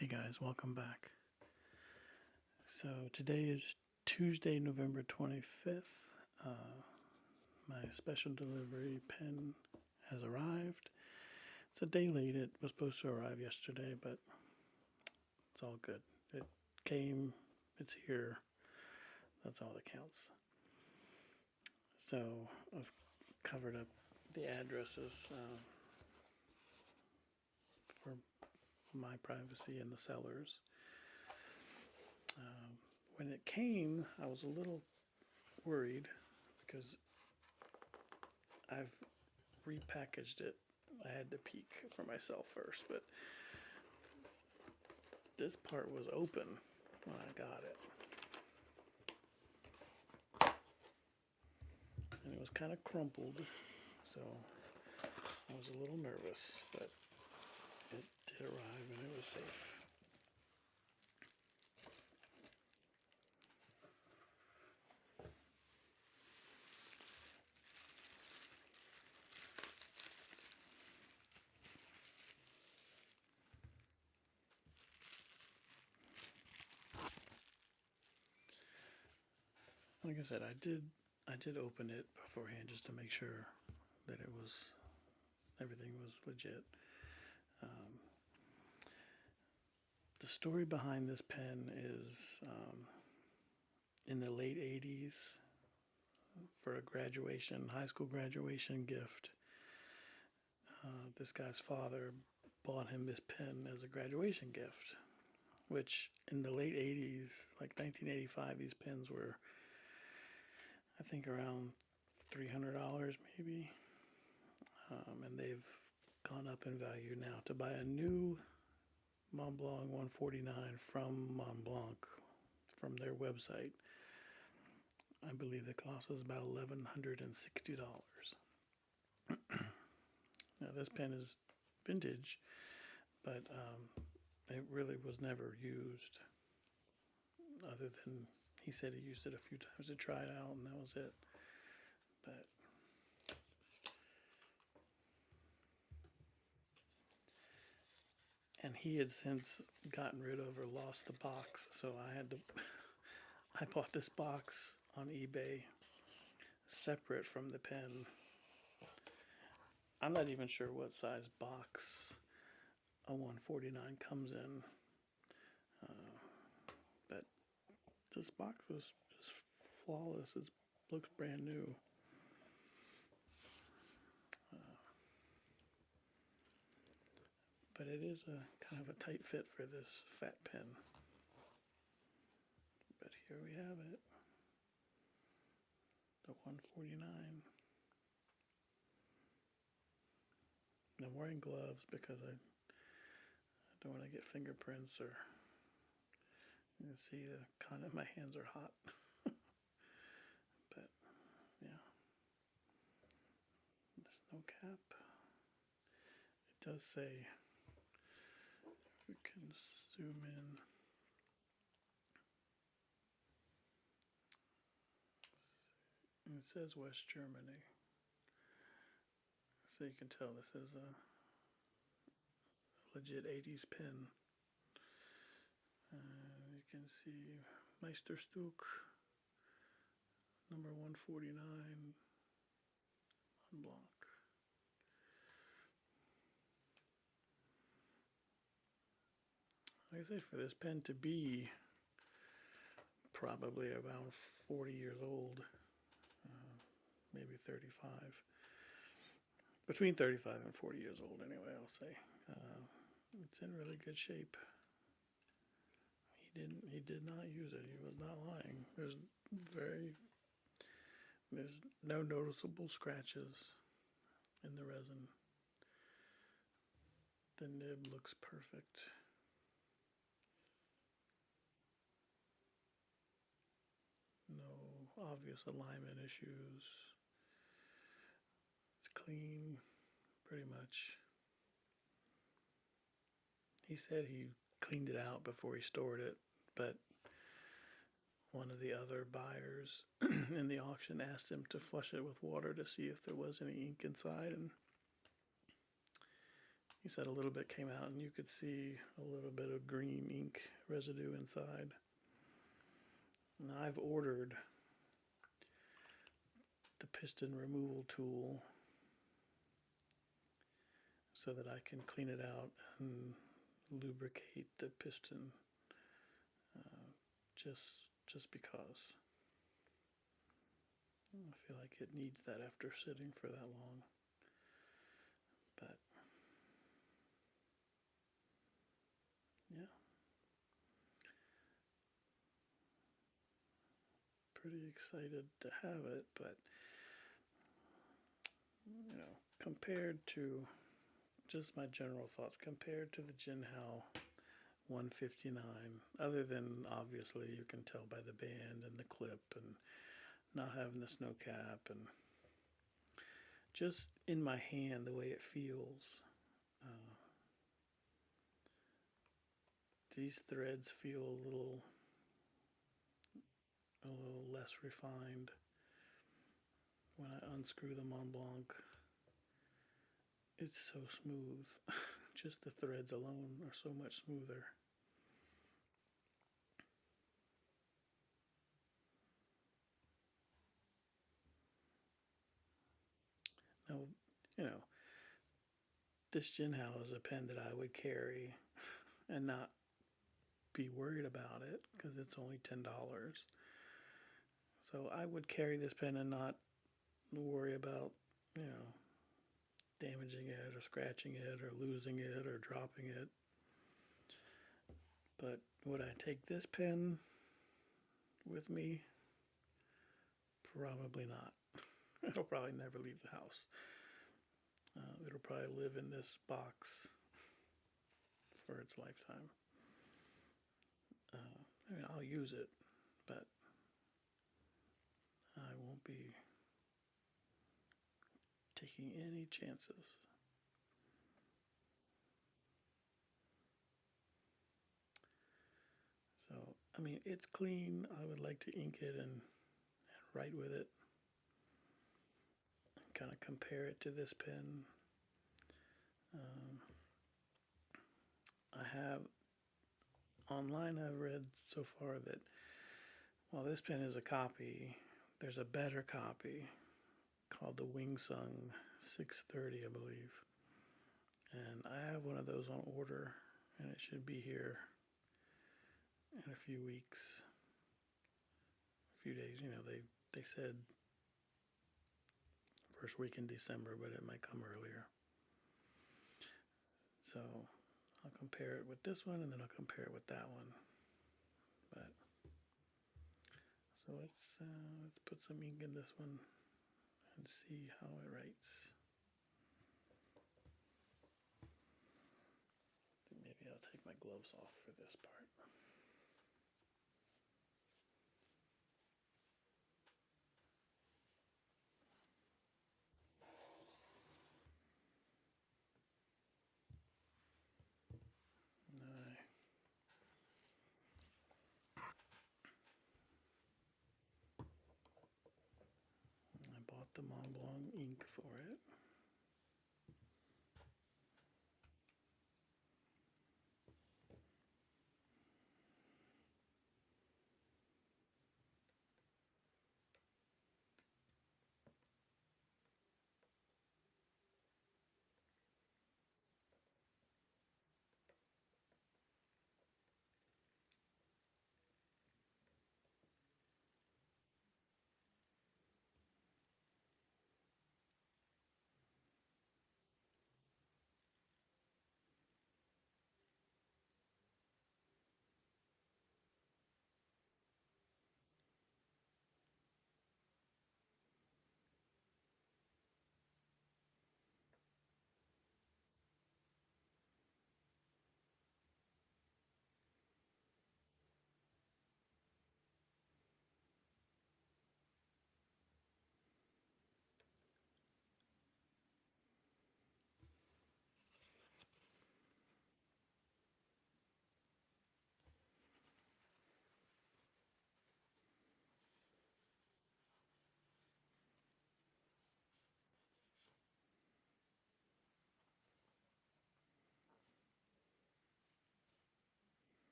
Hey guys, welcome back. So today is Tuesday, November 25th. My special delivery pen has arrived. It's a day late. It was supposed to arrive yesterday, but it's all good. It came, it's here. That's all that counts. So I've covered up the addresses for my privacy and the sellers. When it came, I was a little worried because I've repackaged it. I had to peek for myself first, but this part was open when I got it. And it was kind of crumpled, so I was a little nervous, but it did arrive and it was safe. Like I said, I did open it beforehand just to make sure that everything was legit. The story behind this pen is in the late 80s, for a high school graduation gift, this guy's father bought him this pen as a graduation gift, which in the late 80s, like 1985, these pens were, I think, around $300 maybe. And they've gone up in value now. To buy a new Montblanc 149 from Montblanc, from their website, I believe the cost was about $1,160. Now, this pen is vintage, but it really was never used, other than he said he used it a few times to try it out, and that was it. But and he had since gotten rid of or lost the box, so I bought this box on eBay separate from the pen. I'm not even sure what size box a 149 comes in, but this box is flawless. It looks brand new. But it is a kind of a tight fit for this fat pen. But here we have it, the 149. I'm wearing gloves because I don't want to get fingerprints, or you can see my hands are hot. But yeah, the snow cap. It does say, we can zoom in. It says West Germany, so you can tell this is a legit 80s pen. You can see Meisterstück number 149 Montblanc. Like I say, for this pen to be probably around 40 years old, maybe 35, between 35 and 40 years old anyway, I'll say. It's in really good shape. He did not use it. He was not lying. There's no noticeable scratches in the resin. The nib looks perfect. No obvious alignment issues. It's clean, pretty much. He said he cleaned it out before he stored it, but one of the other buyers in the auction asked him to flush it with water to see if there was any ink inside, and He said a little bit came out and you could see a little bit of green ink residue inside. Now I've ordered the piston removal tool so that I can clean it out and lubricate the piston, uh, just because I feel like it needs that after sitting for that long. But yeah, pretty excited to have it. But compared to just my general thoughts, compared to the Jinhao 159, other than obviously you can tell by the band and the clip and not having the snow cap, and just in my hand the way it feels. Uh, these threads feel a little less refined when I unscrew the Montblanc. It's so smooth. Just the threads alone are so much smoother. Now, you know, this Jinhao is a pen that I would carry and not be worried about it because it's only $10. So I would carry this pen and not worry about, damaging it or scratching it or losing it or dropping it. But would I take this pen with me? Probably not. It'll probably never leave the house. It'll probably live in this box for its lifetime. I'll use it, but I won't be taking any chances. So, it's clean. I would like to ink it and write with it and kind of compare it to this pen. Um, I have online, I've read so far that while this pen is a copy, there's a better copy called the Wingsung 630, I believe. And I have one of those on order, and it should be here in a few weeks, a few days. They said first week in December, but it might come earlier. So I'll compare it with this one, and then I'll compare it with that one. But so let's put some ink in this one and see how it writes. Maybe I'll take my gloves off for this part. I bought the Montblanc ink for it.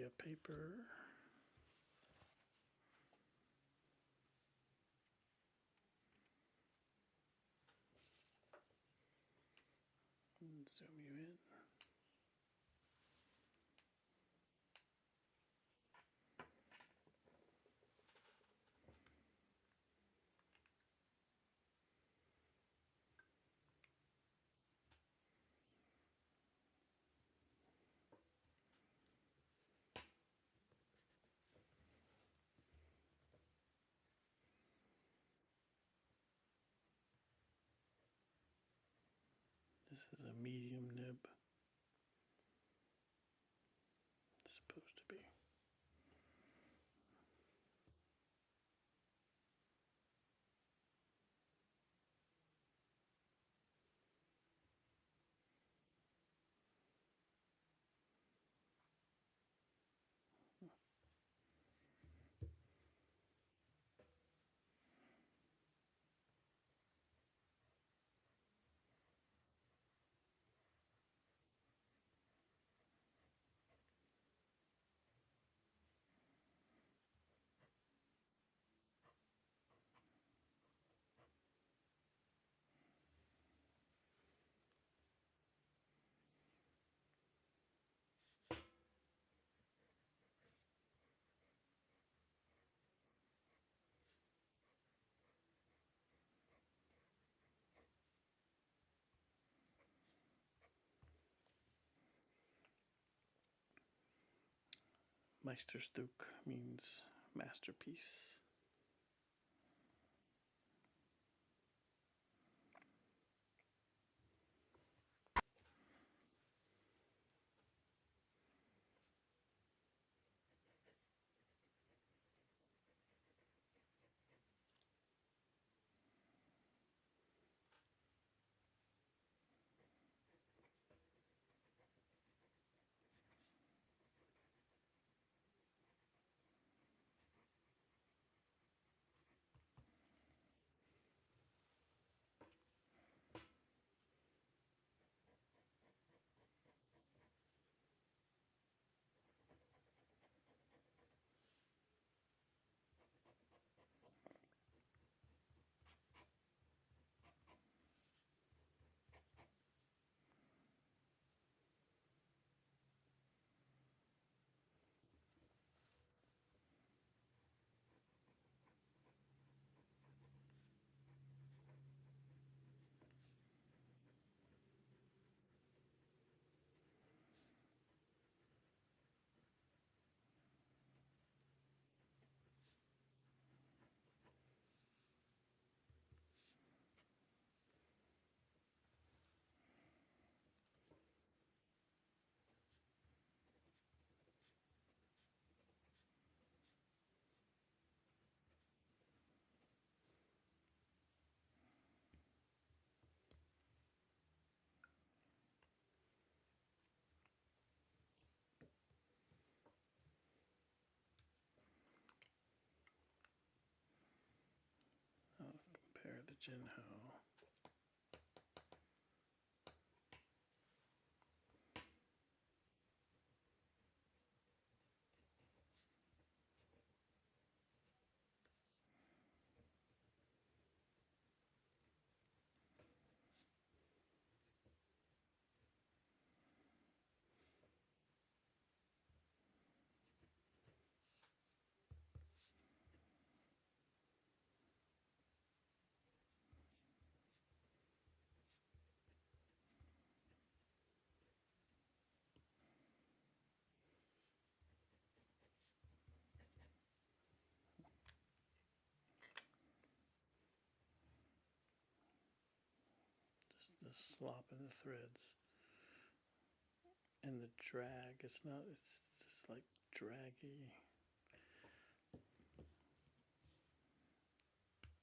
a paper. And zoom you in. This is a medium nib. It's supposed to be. Meisterstück means masterpiece. I'll compare the Jinhao. Just the slop in the threads. And the drag, it's just like draggy.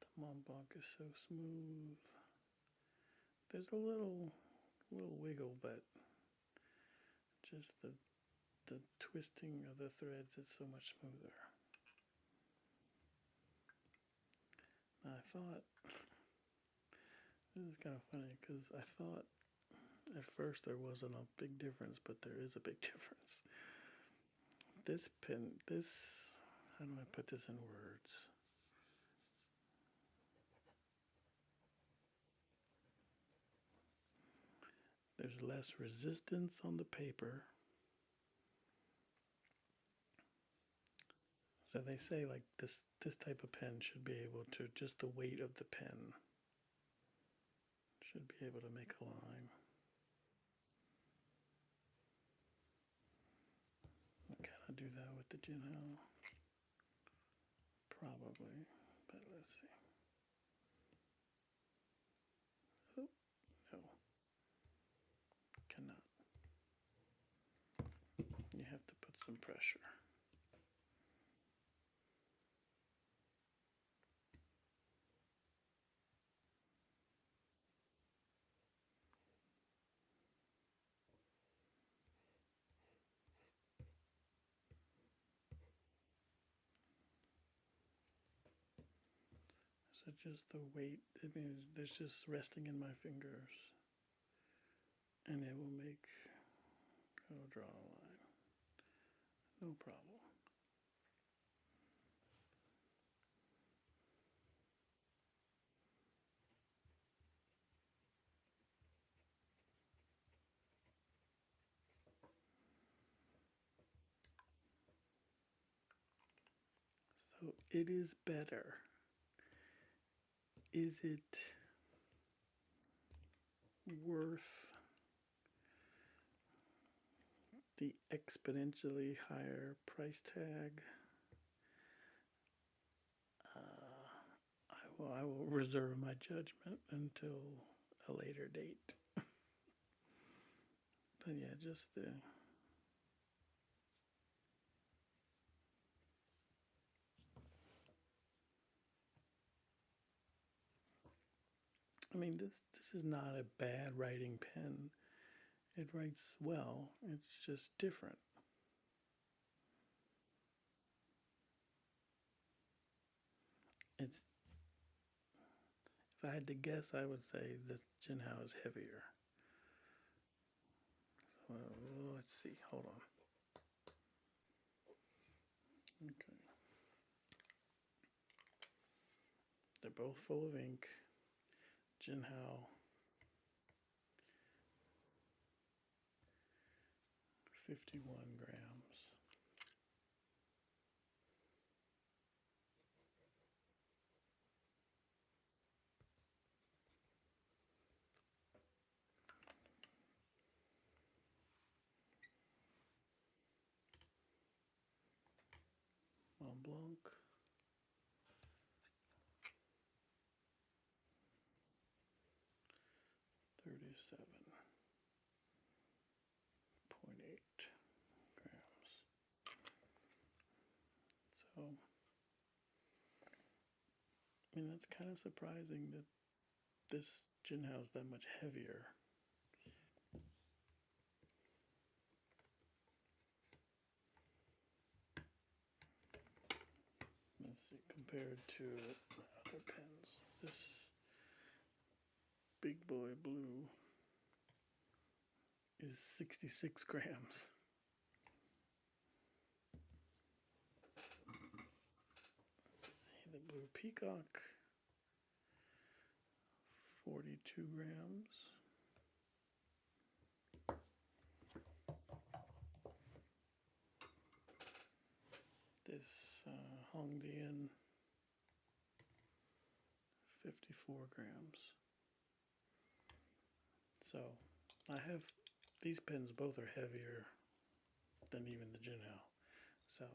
The Montblanc is so smooth. There's a little wiggle, but just the twisting of the threads, it's so much smoother. Now I thought, this is kind of funny because I thought at first there wasn't a big difference, but there is a big difference. this pen, how do I put this in words? There's less resistance on the paper. So they say like this type of pen should be able to, just the weight of the pen should be able to make a line. Can I do that with the Jinhao? Probably, but let's see. Oh, no, cannot. You have to put some pressure. So just the weight, I mean, there's just resting in my fingers, and it will make, I'll draw a line, no problem. So it is better. Is it worth the exponentially higher price tag? I will reserve my judgment until a later date. But yeah, just the. I mean, this is not a bad writing pen. It writes well. It's just different. It's. If I had to guess, I would say the Jinhao is heavier. So let's see. Hold on. Okay. They're both full of ink. Jinhao, 51 grams. Montblanc, 37.8 grams. So, I mean, that's kind of surprising that this Jinhao is that much heavier. Let's see, compared to other pens. This Big Boy Blue is 66 grams. See the Blue Peacock, 42 grams. This Hongdian, 54 grams. So I have, these pens both are heavier than even the Jinhao. So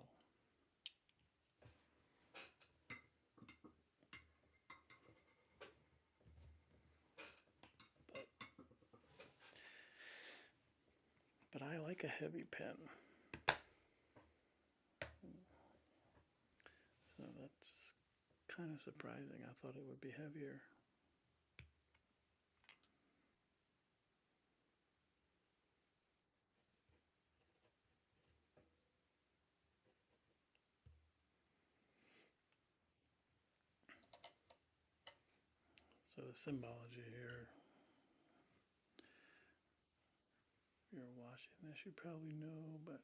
but I like a heavy pen. So that's kind of surprising. I thought it would be heavier. So the symbology here, if you're watching this, you probably know, but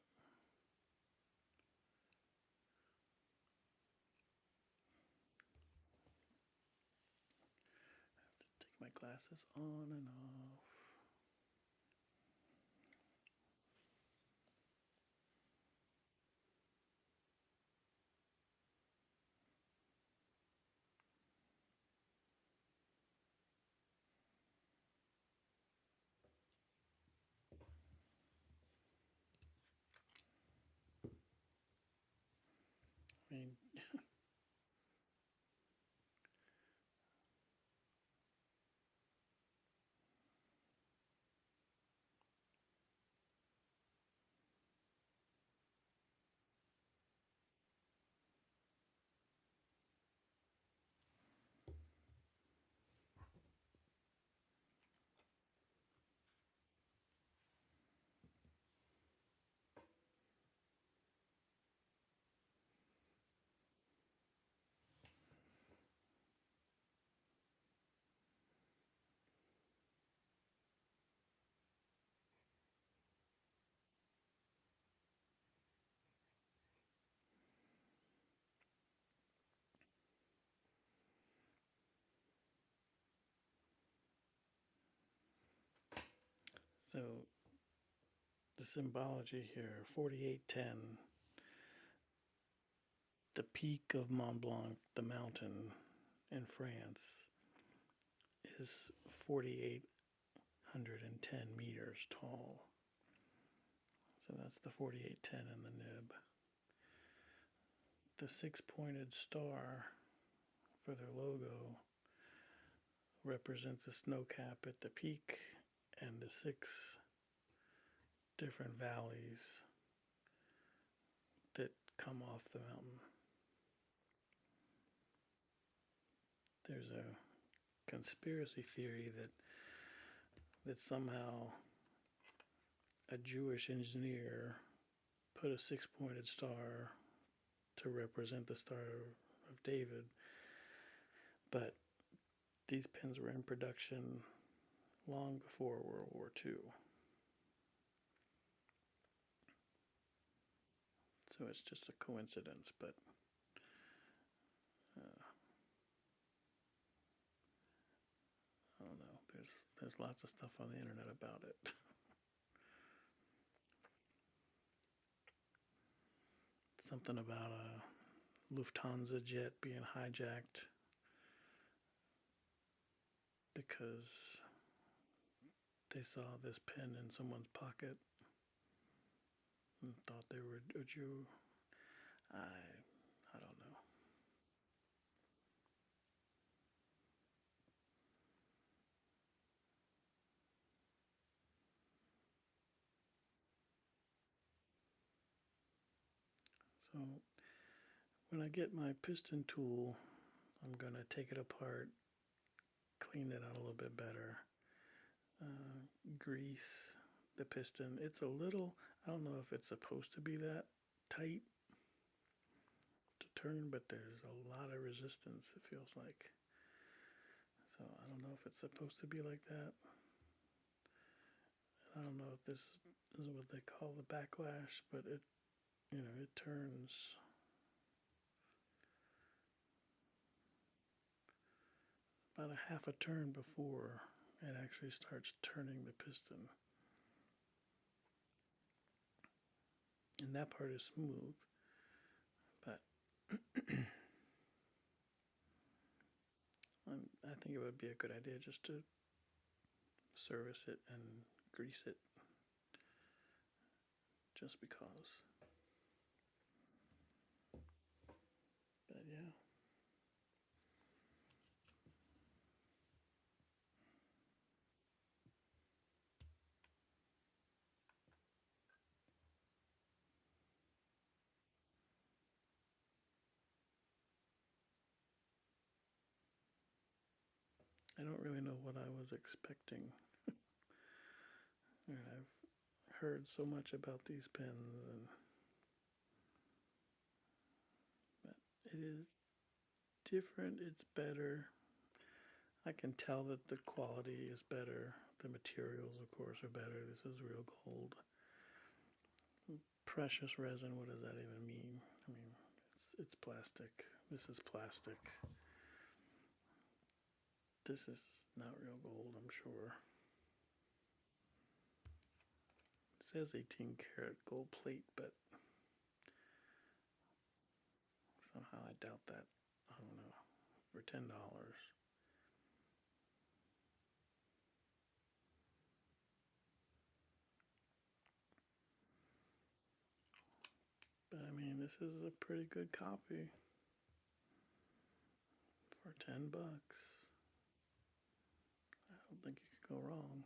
Glasses on and off. I mean, so the symbology here, 4810, the peak of Montblanc, the mountain in France, is 4,810 meters tall. So that's the 4810 in the nib. The six-pointed star for their logo represents a snow cap at the peak and the six different valleys that come off the mountain. There's a conspiracy theory that somehow a Jewish engineer put a six-pointed star to represent the Star of David, but these pens were in production long before World War II. So it's just a coincidence, but I don't know. There's lots of stuff on the internet about it. Something about a Lufthansa jet being hijacked because they saw this pen in someone's pocket and thought they were a Jew. I don't know. So when I get my piston tool, I'm going to take it apart, clean it out a little bit better, grease the piston. It's a little, I don't know if it's supposed to be that tight to turn, but there's a lot of resistance, it feels like. So I don't know if it's supposed to be like that. I don't know if this is what they call the backlash, but it turns about a half a turn before it actually starts turning the piston. And that part is smooth, but I think it would be a good idea just to service it and grease it just because. But yeah. I don't really know what I was expecting. And I've heard so much about these pens, but it is different. It's better. I can tell that the quality is better. The materials, of course, are better. This is real gold. Precious resin. What does that even mean? I mean, it's plastic. This is plastic. This is not real gold, I'm sure. It says 18 karat gold plate, but somehow I doubt that. I don't know. For $10. But I mean, this is a pretty good copy for $10. I don't think you could go wrong.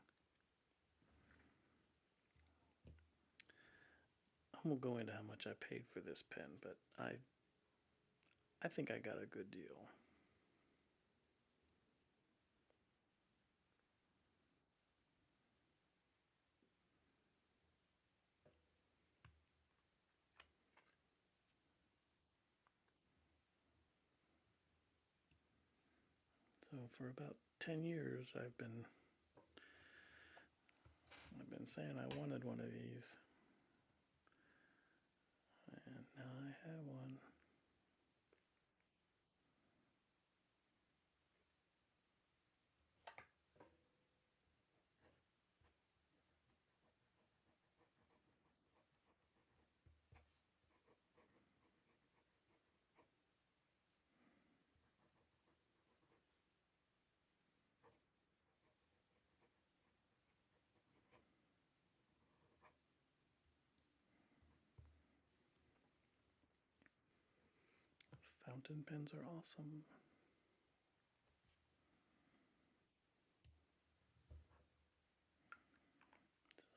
I won't go into how much I paid for this pen, but I think I got a good deal. So for about 10 years I've been saying I wanted one of these. And now I have one. Fountain pens are awesome.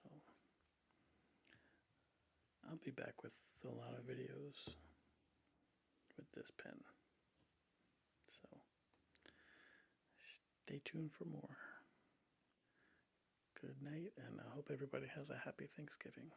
So I'll be back with a lot of videos with this pen. So stay tuned for more. Good night, and I hope everybody has a happy Thanksgiving.